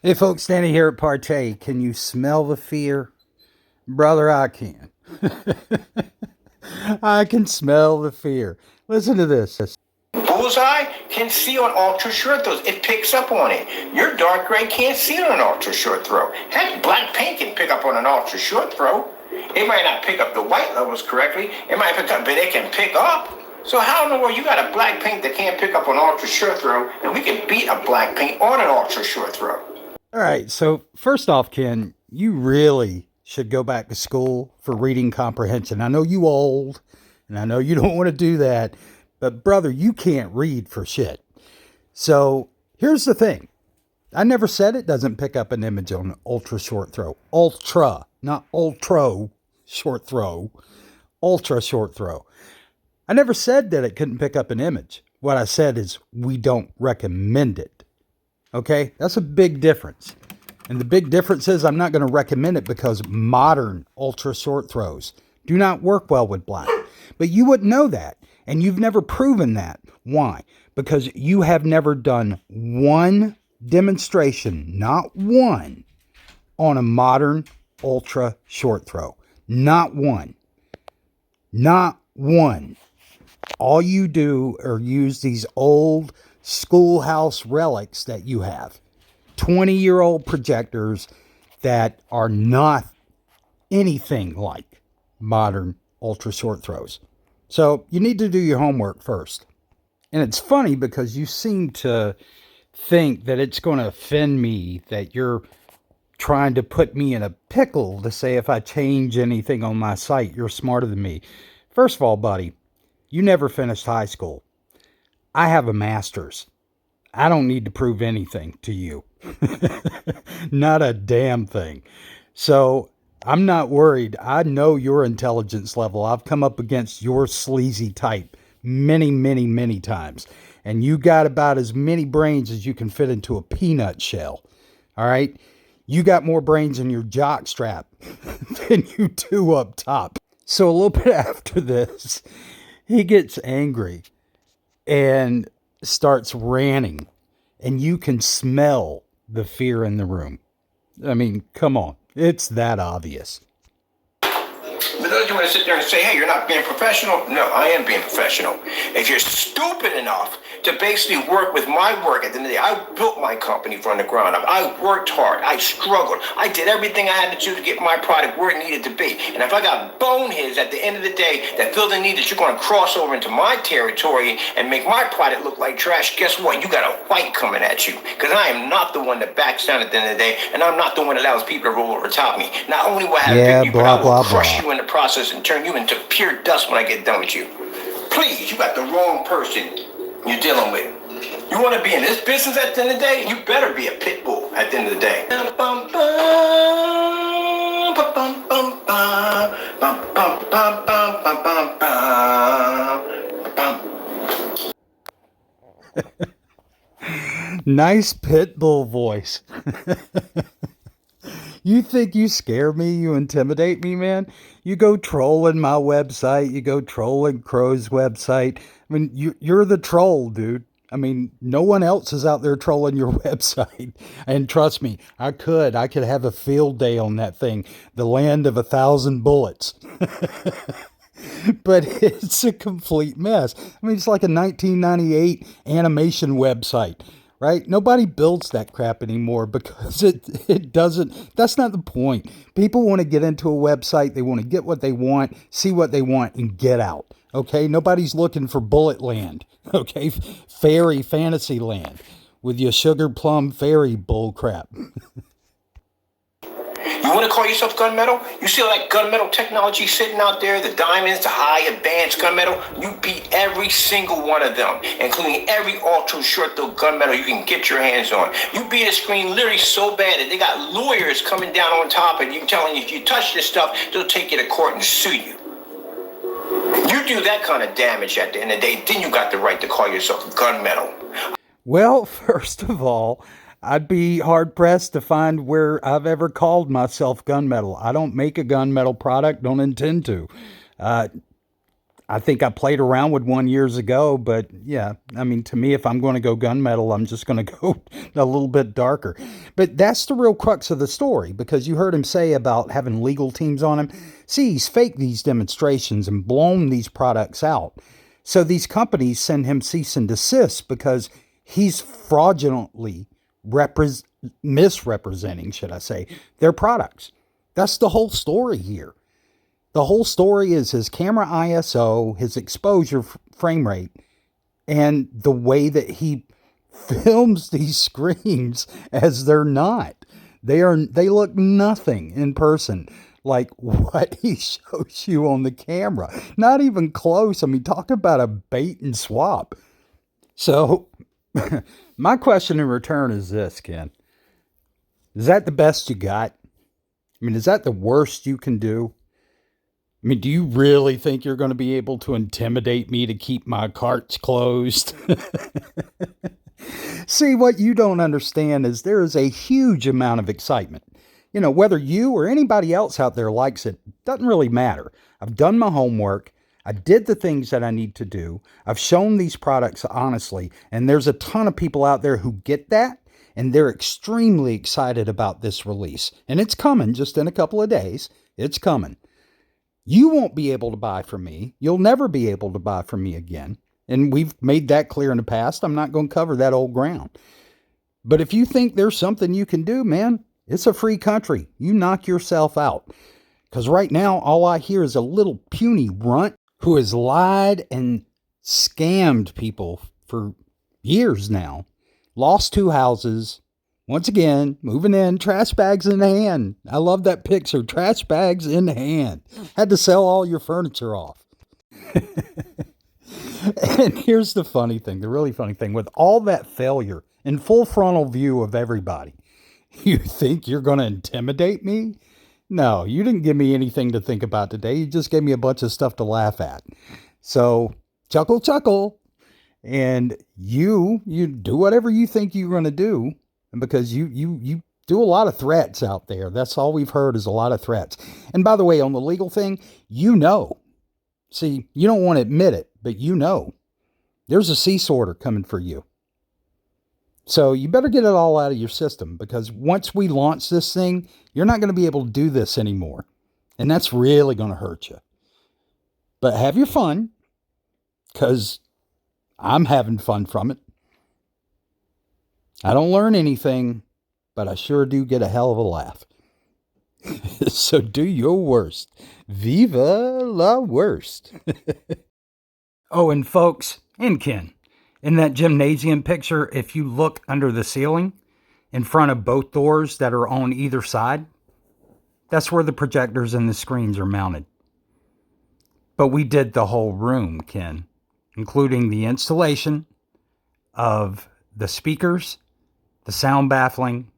Hey folks, standing here at Partey, can you smell the fear? Brother, I can. I can smell the fear. Listen to this. Bullseye can see on ultra short throws. It picks up on it. Your dark gray can't see it on an ultra short throw. Heck, black paint can pick up on an ultra short throw. It might not pick up the white levels correctly. It might pick up, but it can pick up. So how in the world you got a black paint that can't pick up on ultra short throw, and we can beat a black paint on an ultra short throw? All right, so first off, Ken, you really should go back to school for reading comprehension. I know you old, and I know you don't want to do that, but brother, you can't read for shit. So here's the thing. I never said it doesn't pick up an image on an ultra short throw. Ultra, not ultra short throw. Ultra short throw. I never said that it couldn't pick up an image. What I said is we don't recommend it. Okay, that's a big difference. And the big difference is I'm not going to recommend it because modern ultra short throws do not work well with black. But you wouldn't know that. And you've never proven that. Why? Because you have never done one demonstration, not one, on a modern ultra short throw. Not one. Not one. All you do are use these old schoolhouse relics that you have. 20-year-old projectors that are not anything like modern ultra short throws. So you need to do your homework first. And it's funny because you seem to think that it's going to offend me that you're trying to put me in a pickle to say if I change anything on my site, you're smarter than me. First of all, buddy, you never finished high school. I have a master's. I don't need to prove anything to you. Not a damn thing. So I'm not worried. I know your intelligence level. I've come up against your sleazy type many, many, many times. And you got about as many brains as you can fit into a peanut shell. All right? You got more brains in your jock strap than you do up top. So a little bit after this, he gets angry and starts ranting, and you can smell the fear in the room. I mean, come on. It's that obvious. But those you want to sit there and say, hey, you're not being professional? No, I am being professional. If you're stupid enough to basically work with my work at the end of the day, I built my company from the ground up. I worked hard. I struggled. I did everything I had to do to get my product where it needed to be. And if I got boneheads at the end of the day that feel the need that you're going to cross over into my territory and make my product look like trash, guess what? You got a fight coming at you. Because I am not the one that backs down at the end of the day, and I'm not the one that allows people to roll over top me. Not only will I have victory, but I will crush you in the process and turn you into pure dust when I get done with you. Please, you got the wrong person you're dealing with. You want to be in this business at the end of the day? You better be a pit bull at the end of the day. Nice pit bull voice. You think you scare me? You intimidate me, man? You go trolling my website. You go trolling Crow's website. I mean, you're the troll, dude. I mean, no one else is out there trolling your website. And trust me, I could have a field day on that thing. The land of 1,000 bullets. But it's a complete mess. I mean, it's like a 1998 animation website. Right? Nobody builds that crap anymore because it doesn't, that's not the point. People want to get into a website, they want to get what they want, see what they want, and get out. Okay? Nobody's looking for Bullet Land. Okay? Fairy Fantasy Land with your sugar plum fairy bull crap. You want to call yourself gunmetal? You see all that gunmetal technology sitting out there, the diamonds, the high advanced gunmetal? You beat every single one of them, including every ultra short throw gunmetal you can get your hands on. You beat a screen literally so bad that they got lawyers coming down on top of you telling you if you touch this stuff, they'll take you to court and sue you. You do that kind of damage at the end of the day, then you got the right to call yourself gunmetal. Well, first of all, I'd be hard-pressed to find where I've ever called myself gunmetal. I don't make a gunmetal product, don't intend to. I think I played around with one years ago, but yeah, I mean, to me, if I'm going to go gunmetal, I'm just going to go a little bit darker. But that's the real crux of the story, because you heard him say about having legal teams on him. See, he's faked these demonstrations and blown these products out. So these companies send him cease and desist because he's fraudulently misrepresenting, should I say, their products. That's the whole story here. The whole story is his camera ISO, his exposure frame rate, and the way that he films these screens as they're not. They look nothing in person like what he shows you on the camera. Not even close. I mean, talk about a bait and swap. So my question in return is this, Ken. Is that the best you got? I mean, is that the worst you can do? I mean, do you really think you're going to be able to intimidate me to keep my carts closed? See, what you don't understand is there is a huge amount of excitement. You know, whether you or anybody else out there likes it, doesn't really matter. I've done my homework. I did the things that I need to do. I've shown these products honestly, and there's a ton of people out there who get that, and they're extremely excited about this release. And it's coming just in a couple of days. It's coming. You won't be able to buy from me. You'll never be able to buy from me again. And we've made that clear in the past. I'm not going to cover that old ground. But if you think there's something you can do, man, it's a free country. You knock yourself out. Because right now, all I hear is a little puny runt who has lied and scammed people for years now. Lost 2 houses. Once again, moving in, trash bags in hand. I love that picture, trash bags in hand. Had to sell all your furniture off. And here's the funny thing, the really funny thing. With all that failure in full frontal view of everybody, you think you're going to intimidate me? No, you didn't give me anything to think about today. You just gave me a bunch of stuff to laugh at. So, chuckle, chuckle. And you do whatever you think you're going to do. And because you do a lot of threats out there. That's all we've heard is a lot of threats. And by the way, on the legal thing, you know. See, you don't want to admit it, but you know. There's a cease order coming for you. So you better get it all out of your system, because once we launch this thing, you're not going to be able to do this anymore. And that's really going to hurt you. But have your fun, because I'm having fun from it. I don't learn anything, but I sure do get a hell of a laugh. So do your worst. Viva la worst. Oh, and folks, and Ken, in that gymnasium picture, if you look under the ceiling, in front of both doors that are on either side, that's where the projectors and the screens are mounted. But we did the whole room, Ken, including the installation of the speakers, the sound baffling,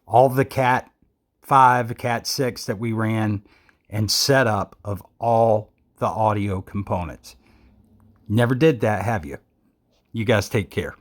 all the Cat 5, Cat 6 that we ran, and setup of all the audio components. Never did that, have you? You guys take care.